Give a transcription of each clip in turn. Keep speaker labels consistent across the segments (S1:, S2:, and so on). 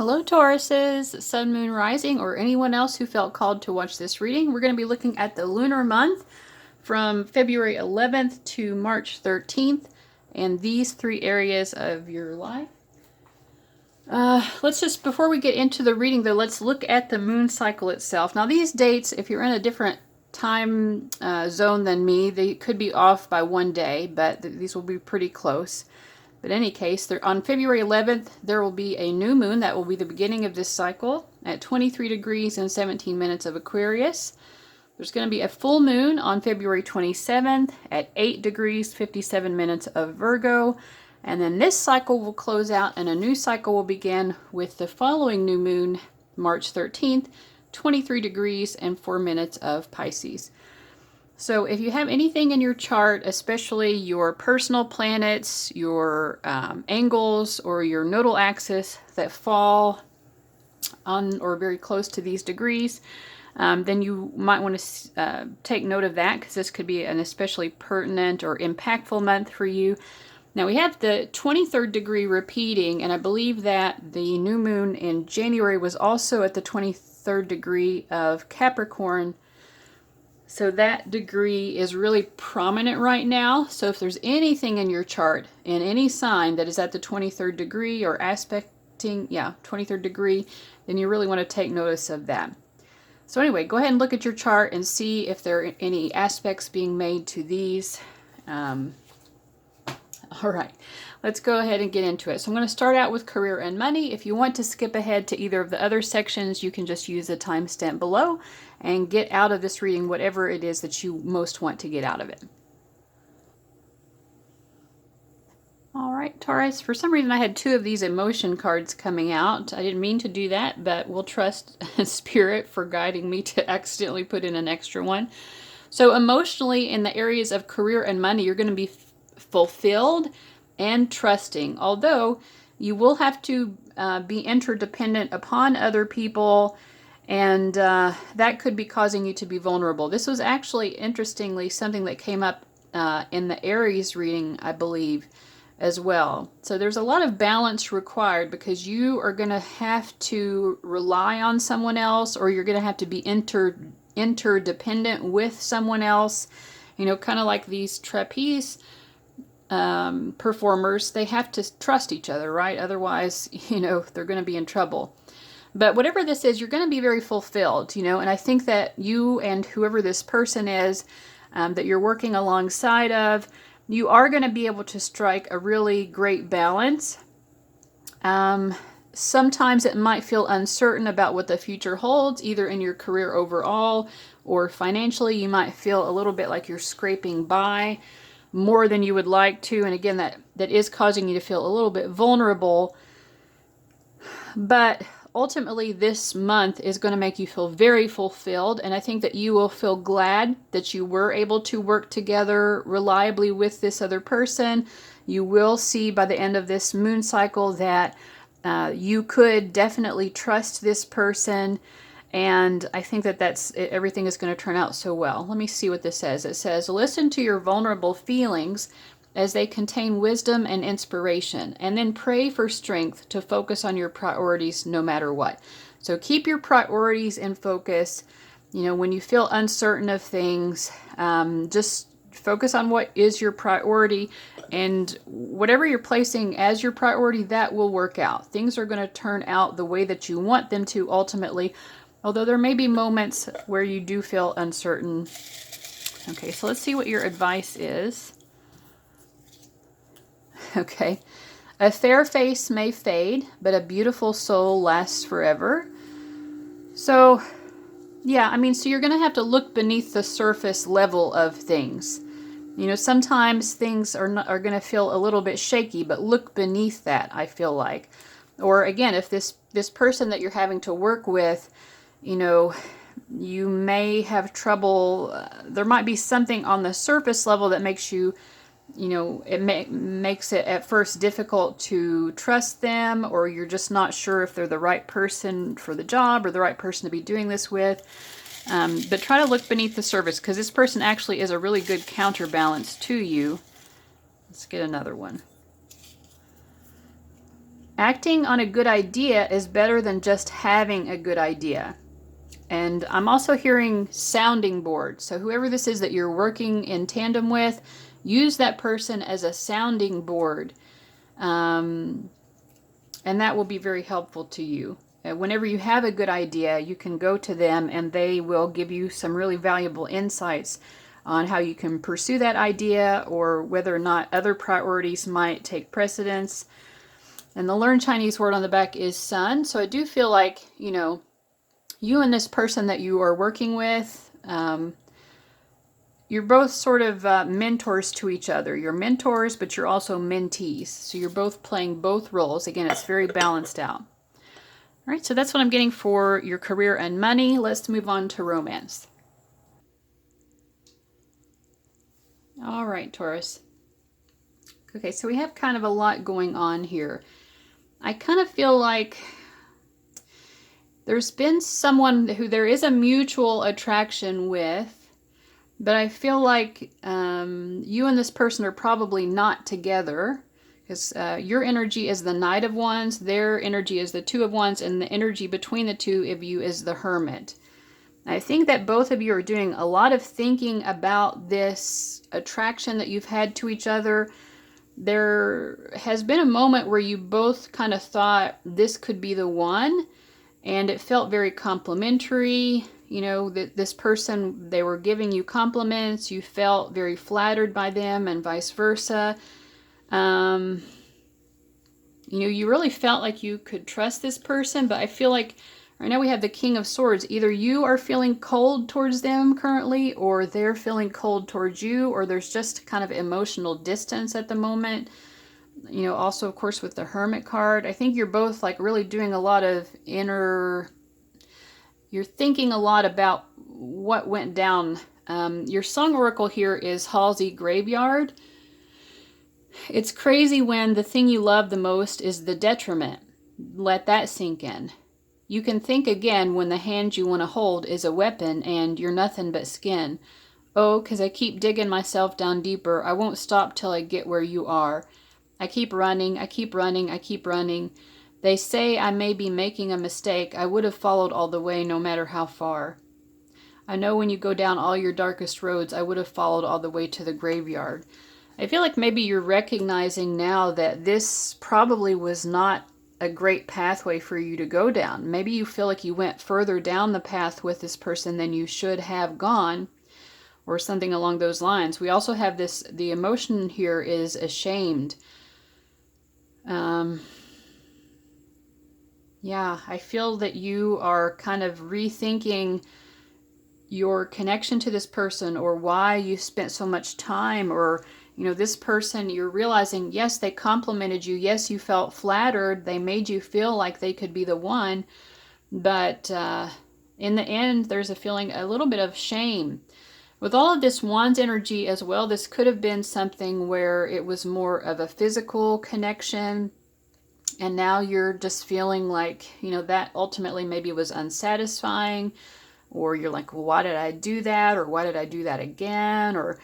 S1: Hello Tauruses, Sun, Moon, Rising, or anyone else who felt called to watch this reading. We're going to be looking at the lunar month from February 11th to March 13th and these three areas of your life. Before we get into the reading though, let's look at the moon cycle itself. Now these dates, if you're in a different time zone than me, they could be off by one day, but these will be pretty close. But in any case, on February 11th, there will be a new moon. That will be the beginning of this cycle at 23 degrees and 17 minutes of Aquarius. There's going to be a full moon on February 27th at 8 degrees, 57 minutes of Virgo. And then this cycle will close out and a new cycle will begin with the following new moon, March 13th, 23 degrees and 4 minutes of Pisces. So if you have anything in your chart, especially your personal planets, your angles, or your nodal axis that fall on or very close to these degrees, then you might want to take note of that because this could be an especially pertinent or impactful month for you. Now we have the 23rd degree repeating, and I believe that the new moon in January was also at the 23rd degree of Capricorn. So that degree is really prominent right now. So if there's anything in your chart, in any sign that is at the 23rd degree or aspecting, 23rd degree, then you really want to take notice of that. So anyway, go ahead and look at your chart and see if there are any aspects being made to these. All right, let's go ahead and get into it. So I'm going to start out with career and money. If you want to skip ahead to either of the other sections, you can just use the timestamp below and get out of this reading whatever it is that you most want to get out of it. All right, Taurus, for some reason I had two of these emotion cards coming out. I didn't mean to do that, but we'll trust Spirit for guiding me to accidentally put in an extra one. So emotionally, in the areas of career and money, you're going to be fulfilled and trusting, although you will have to be interdependent upon other people, and that could be causing you to be vulnerable. This was actually, interestingly, something that came up in the Aries reading, I believe, as well. So there's a lot of balance required because you are going to have to rely on someone else, or you're going to have to be interdependent with someone else. You know, kind of like these trapeze performers, they have to trust each other, right? Otherwise, you know, they're going to be in trouble. But whatever this is, you're going to be very fulfilled, you know, and I think that you and whoever this person is that you're working alongside of, you are going to be able to strike a really great balance. Sometimes it might feel uncertain about what the future holds, either in your career overall or financially. You might feel a little bit like you're scraping by more than you would like to, and again, that is causing you to feel a little bit vulnerable. But ultimately, this month is going to make you feel very fulfilled, and I think that you will feel glad that you were able to work together reliably with this other person. You will see by the end of this moon cycle that you could definitely trust this person. And I think that everything is going to turn out so well. Let me see what this says. It says, listen to your vulnerable feelings as they contain wisdom and inspiration, and then pray for strength to focus on your priorities no matter what. So keep your priorities in focus. You know, when you feel uncertain of things, just focus on what is your priority, and whatever you're placing as your priority, that will work out. Things are going to turn out the way that you want them to ultimately, although there may be moments where you do feel uncertain. Okay, so let's see what your advice is. Okay, a fair face may fade, but a beautiful soul lasts forever. So, yeah, I mean, so you're going to have to look beneath the surface level of things. You know, sometimes things are going to feel a little bit shaky, but look beneath that, I feel like. Or again, if this person that you're having to work with, you know, you may have trouble. There might be something on the surface level that makes you, you know, it makes it at first difficult to trust them, or you're just not sure if they're the right person for the job or the right person to be doing this with. But try to look beneath the surface, because this person actually is a really good counterbalance to you. Let's get another one. Acting on a good idea is better than just having a good idea. And I'm also hearing sounding board. So whoever this is that you're working in tandem with, use that person as a sounding board. And that will be very helpful to you. Whenever you have a good idea, you can go to them and they will give you some really valuable insights on how you can pursue that idea or whether or not other priorities might take precedence. And the Learn Chinese word on the back is sun. So I do feel like, you know, you and this person that you are working with, you're both sort of mentors to each other. You're mentors, but you're also mentees. So you're both playing both roles. Again, it's very balanced out. All right, so that's what I'm getting for your career and money. Let's move on to romance. All right, Taurus. Okay, so we have kind of a lot going on here. I kind of feel like there's been someone who there is a mutual attraction with, but I feel like you and this person are probably not together, because your energy is the Knight of Wands, their energy is the Two of Wands, and the energy between the two of you is the Hermit. I think that both of you are doing a lot of thinking about this attraction that you've had to each other. There has been a moment where you both kind of thought this could be the one, and it felt very complimentary. You know, that this person, they were giving you compliments, you felt very flattered by them, and vice versa. You know, you really felt like you could trust this person, but I feel like right now we have the King of Swords. Either you are feeling cold towards them currently, or they're feeling cold towards you, or there's just kind of emotional distance at the moment. You know, also, of course, with the Hermit card, I think you're both like really doing a lot of you're thinking a lot about what went down. Your song oracle here is Halsey Graveyard. It's crazy when the thing you love the most is the detriment. Let that sink in. You can think again when the hand you want to hold is a weapon and you're nothing but skin. Oh, 'cause I keep digging myself down deeper. I won't stop till I get where you are. I keep running, I keep running, I keep running. They say I may be making a mistake. I would have followed all the way no matter how far. I know when you go down all your darkest roads, I would have followed all the way to the graveyard. I feel like maybe you're recognizing now that this probably was not a great pathway for you to go down. Maybe you feel like you went further down the path with this person than you should have gone, or something along those lines. We also have this, the emotion here is ashamed. Yeah, I feel that you are kind of rethinking your connection to this person, or why you spent so much time, or you know, this person, you're realizing, yes, they complimented you. Yes, you felt flattered. They made you feel like they could be the one. But in the end, there's a feeling, a little bit of shame. With all of this Wands energy as well, this could have been something where it was more of a physical connection. And now you're just feeling like, you know, that ultimately maybe was unsatisfying. Or you're like, well, why did I do that? Or why did I do that again? Or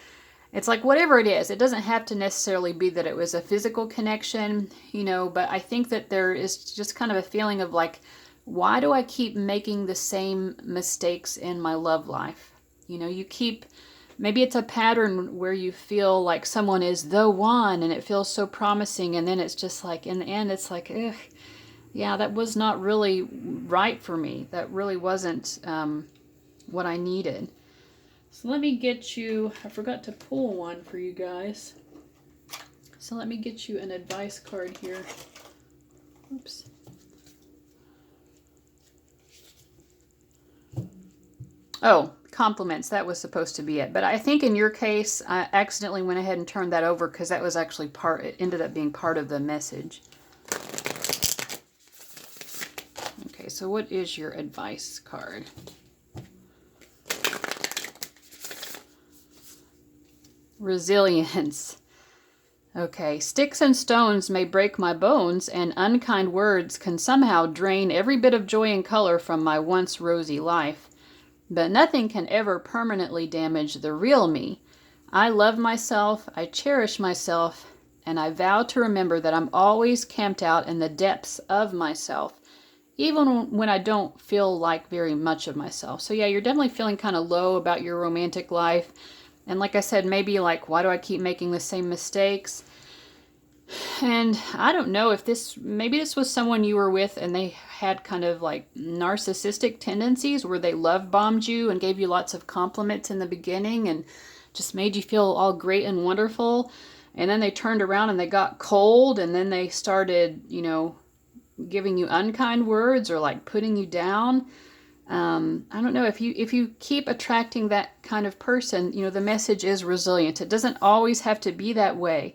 S1: it's like, whatever it is, it doesn't have to necessarily be that it was a physical connection, you know, but I think that there is just kind of a feeling of like, why do I keep making the same mistakes in my love life? You know, you keep, maybe it's a pattern where you feel like someone is the one and it feels so promising, and then it's just like, in the end, it's like, ugh, yeah, that was not really right for me. That really wasn't what I needed. So let me get you, I forgot to pull one for you guys. So let me get you an advice card here. Oops. Oh, compliments. That was supposed to be it. But I think in your case, I accidentally went ahead and turned that over because that was actually it ended up being part of the message. Okay, so what is your advice card? Resilience. Okay, sticks and stones may break my bones, and unkind words can somehow drain every bit of joy and color from my once rosy life. But nothing can ever permanently damage the real me. I love myself, I cherish myself, and I vow to remember that I'm always camped out in the depths of myself, even when I don't feel like very much of myself. So yeah, you're definitely feeling kind of low about your romantic life. And like I said, maybe like, why do I keep making the same mistakes? And I don't know if maybe this was someone you were with and they had kind of like narcissistic tendencies where they love bombed you and gave you lots of compliments in the beginning and just made you feel all great and wonderful. And then they turned around and they got cold, and then they started, giving you unkind words or like putting you down. I don't know, if you keep attracting that kind of person, the message is resilient. It doesn't always have to be that way.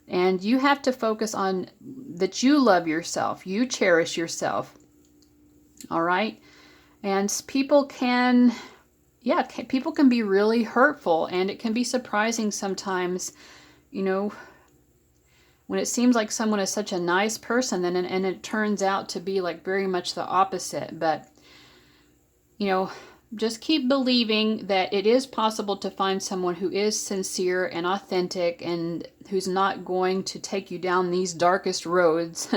S1: And you have to focus on that you love yourself, you cherish yourself. All right? And people can be really hurtful, and it can be surprising sometimes, when it seems like someone is such a nice person and it turns out to be like very much the opposite. But, just keep believing that it is possible to find someone who is sincere and authentic and who's not going to take you down these darkest roads,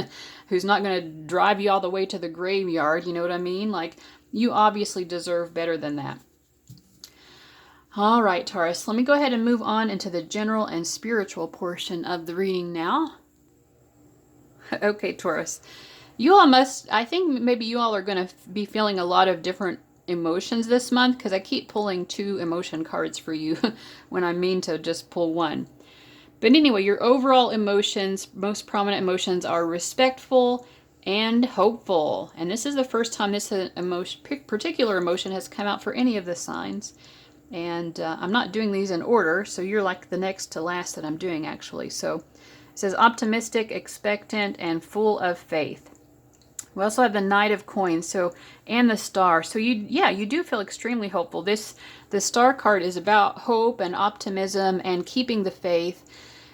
S1: who's not going to drive you all the way to the graveyard, you know what I mean? Like, you obviously deserve better than that. All right, Taurus, let me go ahead and move on into the general and spiritual portion of the reading now. Okay, Taurus, I think maybe you all are going to be feeling a lot of different emotions this month, because I keep pulling 2 emotion cards for you when I mean to just pull 1. But anyway, your overall emotions, most prominent emotions, are respectful and hopeful. And this is the first time this particular emotion has come out for any of the signs. And I'm not doing these in order, so you're like the next to last that I'm doing, actually. So it says optimistic, expectant, and full of faith. We also have the Knight of Coins, and the Star. So you do feel extremely hopeful. The Star card is about hope and optimism and keeping the faith.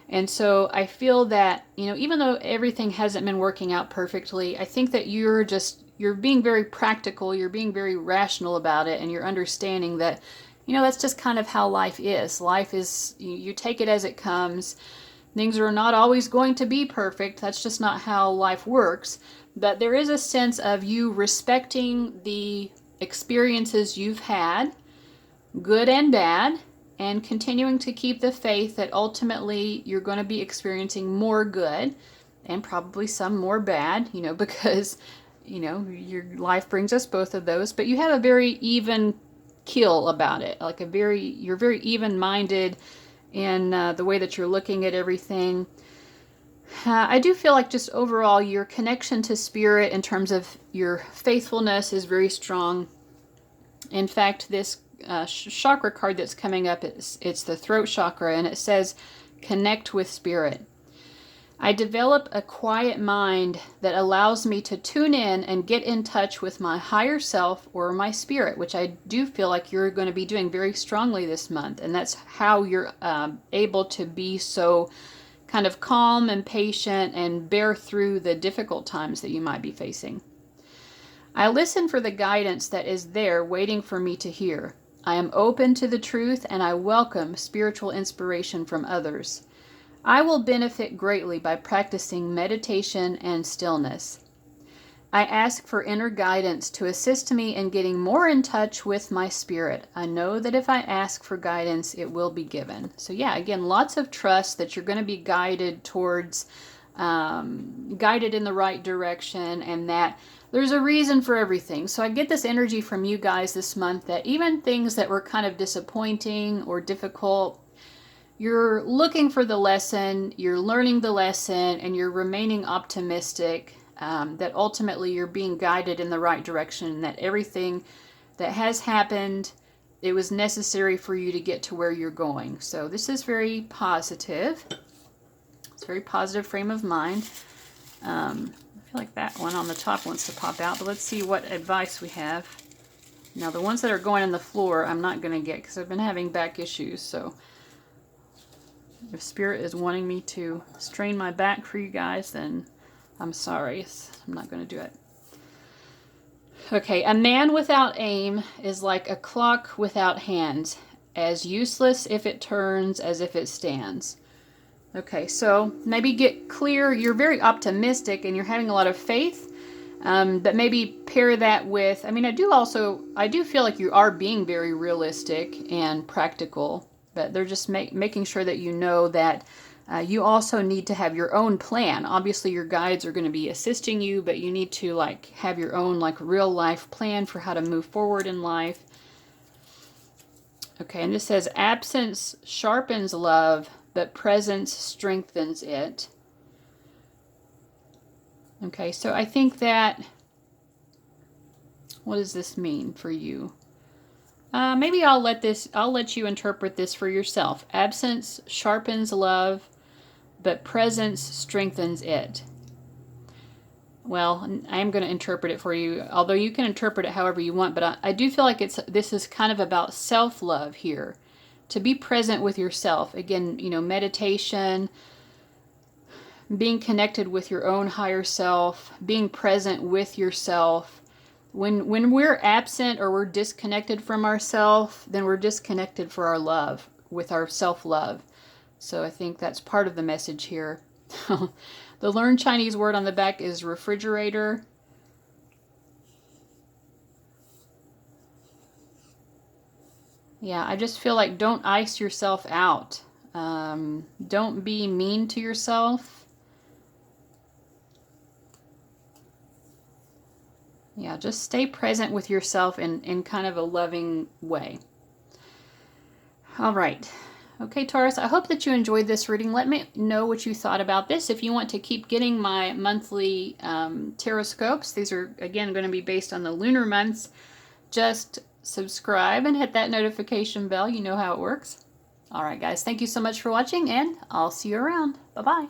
S1: And so I feel that, even though everything hasn't been working out perfectly, I think that you're being very practical, you're being very rational about it, and you're understanding that, that's just kind of how life is. Life is, you take it as it comes. Things are not always going to be perfect. That's just not how life works. But there is a sense of you respecting the experiences you've had, good and bad, and continuing to keep the faith that ultimately you're going to be experiencing more good and probably some more bad, because, your life brings us both of those. But you have a very even keel about it, like you're very even-minded in the way that you're looking at everything. I do feel like just overall your connection to spirit in terms of your faithfulness is very strong. In fact, this chakra card that's coming up, it's the throat chakra, and it says connect with spirit. I develop a quiet mind that allows me to tune in and get in touch with my higher self or my spirit, which I do feel like you're going to be doing very strongly this month. And that's how you're able to be so kind of calm and patient and bear through the difficult times that you might be facing. I listen for the guidance that is there waiting for me to hear. I am open to the truth, and I welcome spiritual inspiration from others. I will benefit greatly by practicing meditation and stillness. I ask for inner guidance to assist me in getting more in touch with my spirit. I know that if I ask for guidance, it will be given. So yeah, again, lots of trust that you're going to be guided towards, guided in the right direction, and that there's a reason for everything. So I get this energy from you guys this month that even things that were kind of disappointing or difficult, you're looking for the lesson, you're learning the lesson, and you're remaining optimistic that ultimately you're being guided in the right direction, that everything that has happened, it was necessary for you to get to where you're going. So this is very positive. It's a very positive frame of mind. I feel like that one on the top wants to pop out, but let's see what advice we have. Now the ones that are going on the floor I'm not going to get because I've been having back issues, so if Spirit is wanting me to strain my back for you guys, then I'm sorry. I'm not going to do it. Okay, a man without aim is like a clock without hands, as useless if it turns as if it stands. Okay, so maybe get clear. You're very optimistic and you're having a lot of faith, but maybe pair that with, I mean, I do feel like you are being very realistic and practical, but they're just making sure that you know that you also need to have your own plan. Obviously, your guides are going to be assisting you, but you need to like have your own like real life plan for how to move forward in life. Okay, and this says absence sharpens love, but presence strengthens it. Okay, so I think that, what does this mean for you? Maybe I'll let you interpret this for yourself. Absence sharpens love, but presence strengthens it. Well, I am going to interpret it for you, although you can interpret it however you want, but I do feel like this is kind of about self-love here. To be present with yourself. Again, you know, meditation, being connected with your own higher self, being present with yourself. When we're absent or we're disconnected from ourselves, then we're disconnected for our love, with our self-love. So I think that's part of the message here. The Learn Chinese word on the back is refrigerator. Yeah, I just feel like don't ice yourself out. Don't be mean to yourself. Yeah, just stay present with yourself in kind of a loving way. All right. Okay, Taurus, I hope that you enjoyed this reading. Let me know what you thought about this. If you want to keep getting my monthly Tarotscopes, these are, again, going to be based on the lunar months. Just subscribe and hit that notification bell. You know how it works. All right, guys, thank you so much for watching, and I'll see you around. Bye-bye.